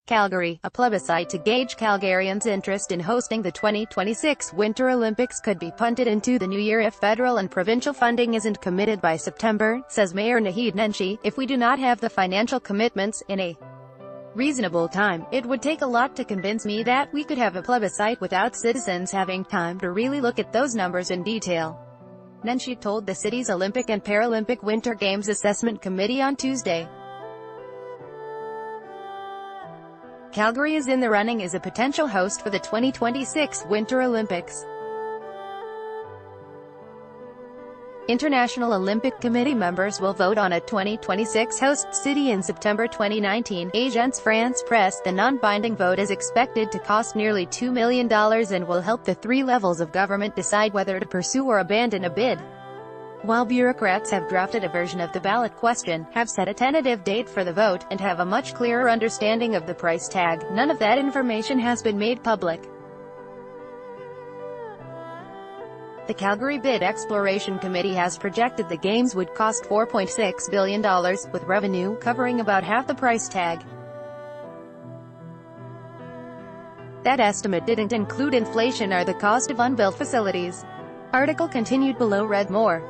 Calgary, a plebiscite to gauge Calgarians' interest in hosting the 2026 Winter Olympics could be punted into the new year if federal and provincial funding isn't committed by September, says Mayor Naheed Nenshi. If we do not have the financial commitments in a reasonable time, it would take a lot to convince me that we could have a plebiscite without citizens having time to really look at those numbers in detail. Nenshi told the city's Olympic and Paralympic Winter Games Assessment Committee on Tuesday. Calgary is in the running as a potential host for the 2026 Winter Olympics. International Olympic Committee members will vote on a 2026 host city in September 2019. Agence France Presse. The non-binding vote is expected to cost nearly $2 million and will help the three levels of government decide whether to pursue or abandon a bid. While bureaucrats have drafted a version of the ballot question, have set a tentative date for the vote, and have a much clearer understanding of the price tag, none of that information has been made public. The Calgary Bid Exploration Committee has projected the Games would cost $4.6 billion, with revenue covering about half the price tag. That estimate didn't include inflation or the cost of unbuilt facilities. Article continued below. Read more.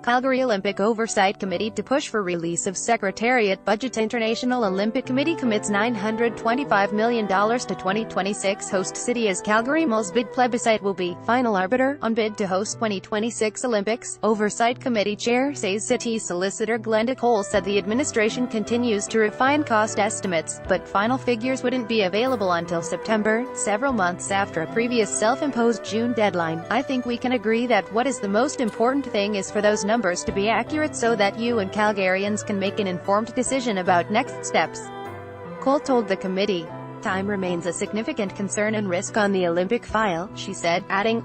Calgary Olympic Oversight Committee to push for release of Secretariat budget. International Olympic Committee commits $925 million to 2026 host city as Calgary Mull's bid. Plebiscite will be final arbiter on bid to host 2026 Olympics. Oversight Committee Chair says City Solicitor Glenda Cole said the administration continues to refine cost estimates, but final figures wouldn't be available until September, several months after a previous self-imposed June deadline. I think we can agree that what is the most important thing is for those numbers to be accurate so that you and Calgarians can make an informed decision about next steps. Cole told the committee. Time remains a significant concern and risk on the Olympic file, she said, adding,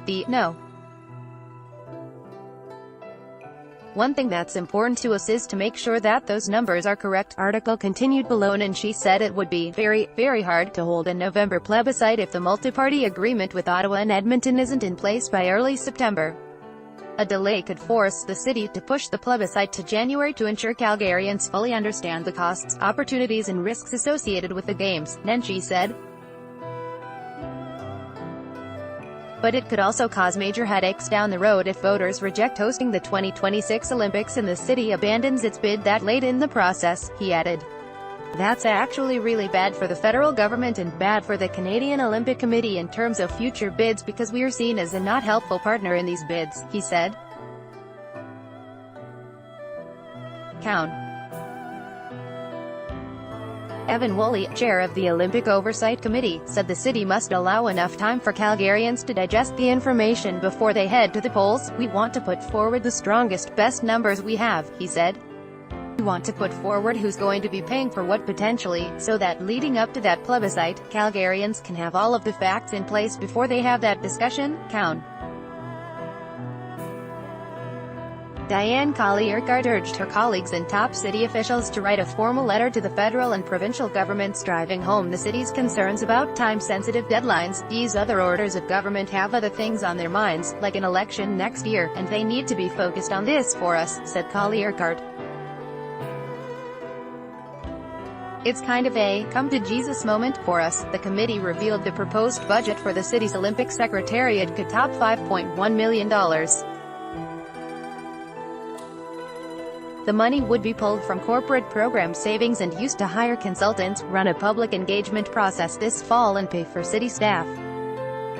one thing that's important to us is to make sure that those numbers are correct. Article continued below, and she said it would be very, very hard to hold a November plebiscite if the multi-party agreement with Ottawa and Edmonton isn't in place by early September. A delay could force the city to push the plebiscite to January to ensure Calgarians fully understand the costs, opportunities and risks associated with the Games, Nenshi said. But it could also cause major headaches down the road if voters reject hosting the 2026 Olympics and the city abandons its bid that late in the process, he added. That's actually really bad for the federal government and bad for the Canadian Olympic Committee in terms of future bids because we are seen as a not helpful partner in these bids, he said. Count. Evan Woolley, chair of the Olympic Oversight Committee, said the city must allow enough time for Calgarians to digest the information before they head to the polls. We want to put forward the strongest, best numbers we have, he said. We want to put forward who's going to be paying for what potentially, so that leading up to that plebiscite, Calgarians can have all of the facts in place before they have that discussion. Count. Diane Collier-Gard urged her colleagues and top city officials to write a formal letter to the federal and provincial governments driving home the city's concerns about time-sensitive deadlines. These other orders of government have other things on their minds, like an election next year, and they need to be focused on this for us, said Collier-Gard. It's kind of a come-to-Jesus moment for us. The committee revealed the proposed budget for the city's Olympic Secretariat could top $5.1 million. The money would be pulled from corporate program savings and used to hire consultants, run a public engagement process this fall and pay for city staff.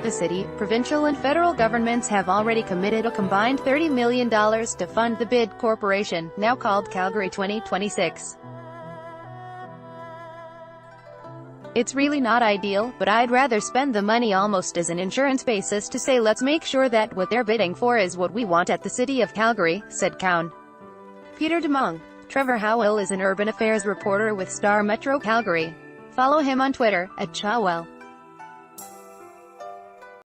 The city, provincial and federal governments have already committed a combined $30 million to fund the bid corporation, now called Calgary 2026. It's really not ideal, but I'd rather spend the money almost as an insurance basis to say let's make sure that what they're bidding for is what we want at the City of Calgary, said Cowan. Peter DeMong. Trevor Howell is an urban affairs reporter with Star Metro Calgary. Follow him on Twitter, @Chawell.